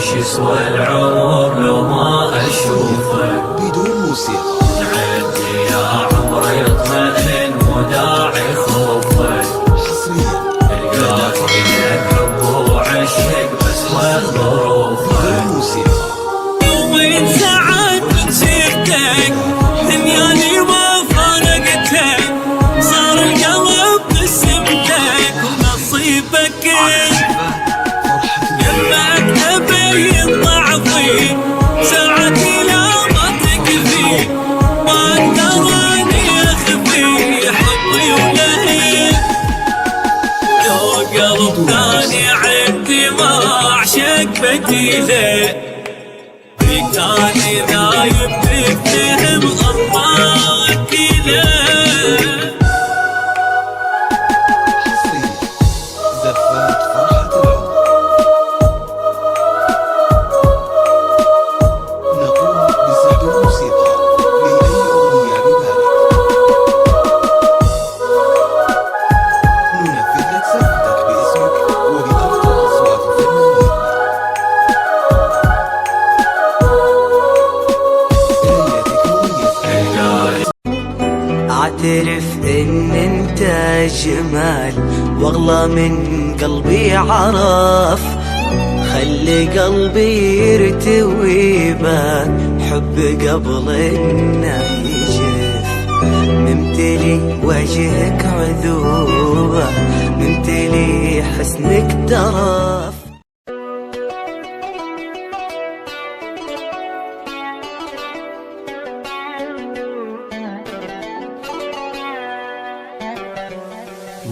وش يسوى العمر لو ما اشوفك بدون موسيقى. عندي يا عمري اطمئن وداعي خوفك القاك لك حب وعشق بس وين ظروفك وين ساعات بسيرتك دنياني ما فارقتك صار القلب بسمتك ونصيبك يمك تبين ضعفي ساعتي لا ما تكفي ما اقدر اني اخفي حبي ولهي لو قلب ثاني عندي ما اعشق بديله كاني نايم بفهم غطاك له زفات فرحة العمر. نقوم بسحب الموسيقى لأي أغنية ببالك. ننفذ لك زفتك باسمك وبأفضل أصوات الفنانين. اعترف ان انت جمال واغلى من قلبي عرف خلي قلبي يرتوي بان حب قبل انه يجف ممتلي وجهك عذوبة ممتلي حسنك ترف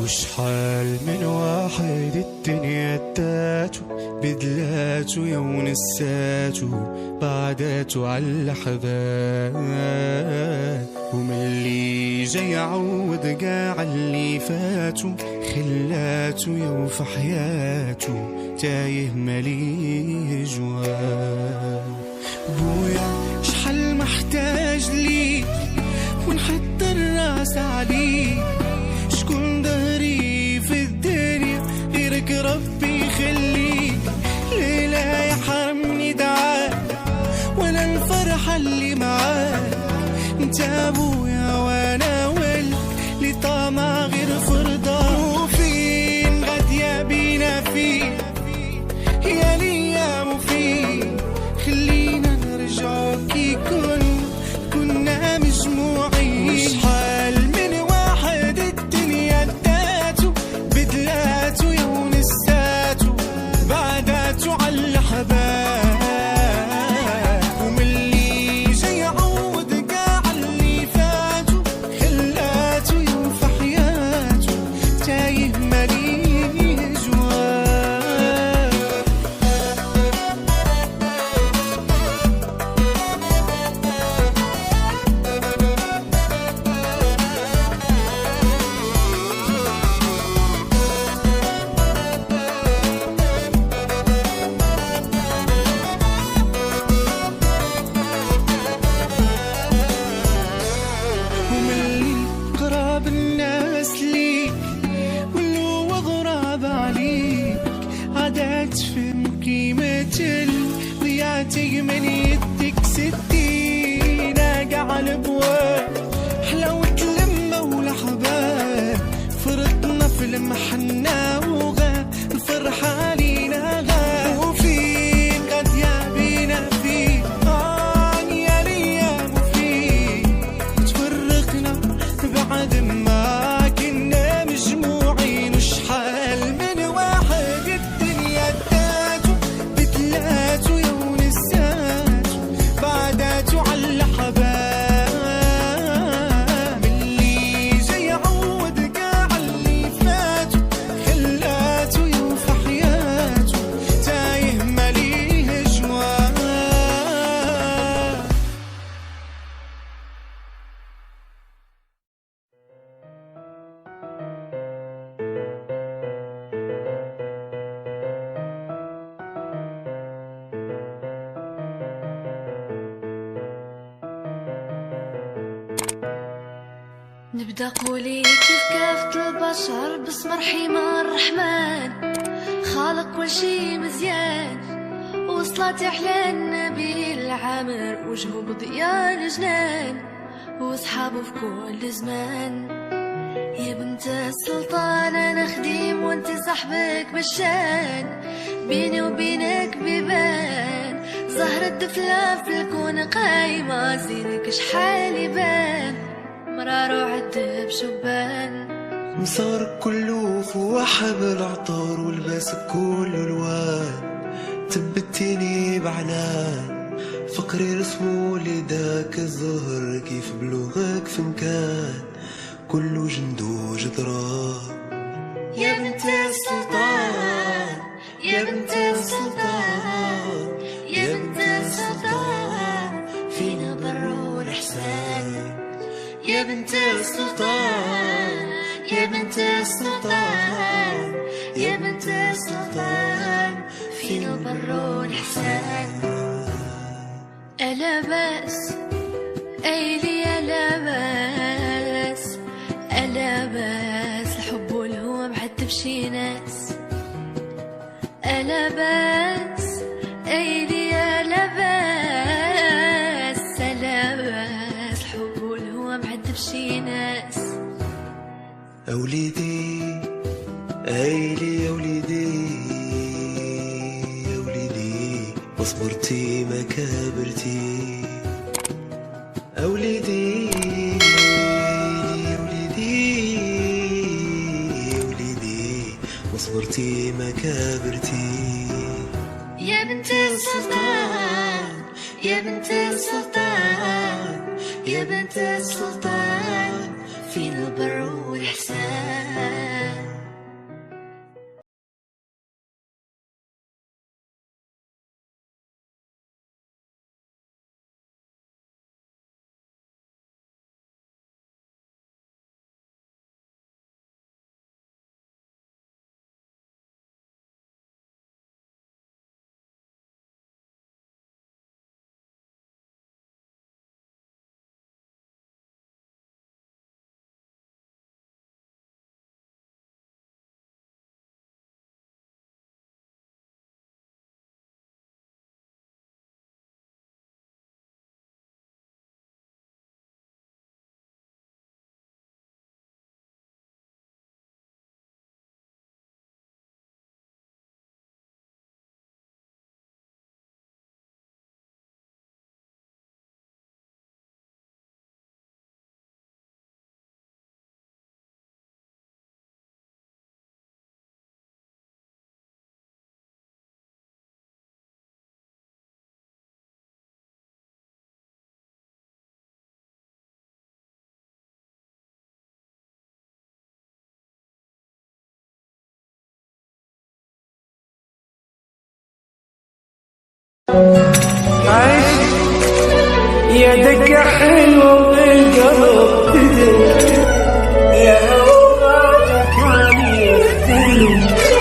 وشحال من واحد الدنيا اداتو بدلاتو ونساتو بعداتو عالحباب ومن اللي جاي يعوض قاع اللي فاتو خلاتو وفي حياتو تايه مالي جواب بويا شحال محتاج ليك ونحط الراس عليك شكون ظهري في الدنيا غيرك ربي يخليك ليلة يحرمني دعاك ولا الفرحة اللي معاك انت ابويا وانا ولد اللي طامع غير فرضاك وفين غادية بينا فين يا ليا وفين خلينا نرجعو كي كنا مجموعين وشحال من واحد الدنيا اداتو بدلاتو ونساتو بعداتو عالحباب ومن اللي جاي يعوض قاع اللي فاتو خلاتو وفي حياتو تايه مالي جواب ومن قراب الناس ليك واللي هو غراب عليك عادات فهم قيمة ضيعتي من يدك ستين اقع الابواب حلاوة لمة والحباب فرطنا في المحنة وغا الفرحة علينا غا وفين قد يا بينا فين يا ليام وفين تفرقنا بعد ما كنا مجموعين وشحال من واحد الدنيا اداتو بدلاتو ونساتو بعداتو عالحباب اللي جاي يعوض قاع اللي فاتو خلاتو وفي حياتو تايه ماليه جواب نبدا قولي كيف كافة البشر باسم رحيم الرحمن خالق كل شي مزيان وصلت أحلى النبي العامر وجهه بضياء الجنان وصحابه في كل زمان. يا بنت السلطان أنا خديم وانت صاحبك بالشان، بيني وبينك بيبان زهرة دفلة في الكون قايمة، زينك شحال يبان مرار وعد بشبان. مسارك كله فواحة بالعطار ولباسك كله الوان، تبتيني بعنان فقري رسمو لداك الزهر كيف بلوغك في مكان كله جندو جدران. يا بنت السلطان يا بنت السلطان يا بنت السلطان فينا بر والإحسان. يا بنت السلطان يا بنت السلطان يا بنت السلطان فينا بر والإحسان. ألا بأس أيلي ألا بأس ألا بأس الحب والهوى معذب شي ناس. ألا بأس أيلي ألا بأس ألا بأس الحب والهوى معذب شي ناس. أوليدي أيلي أوليدي أوليدي ما صبرتي ما كبرتي. أوليدي أوليدي أوليدي ما صبرتي ما كبرتي. يا بنت السلطان يا بنت السلطان يا بنت السلطان فينا البر والإحسان. عيش يدك حلو بالقلب تدق يا هوا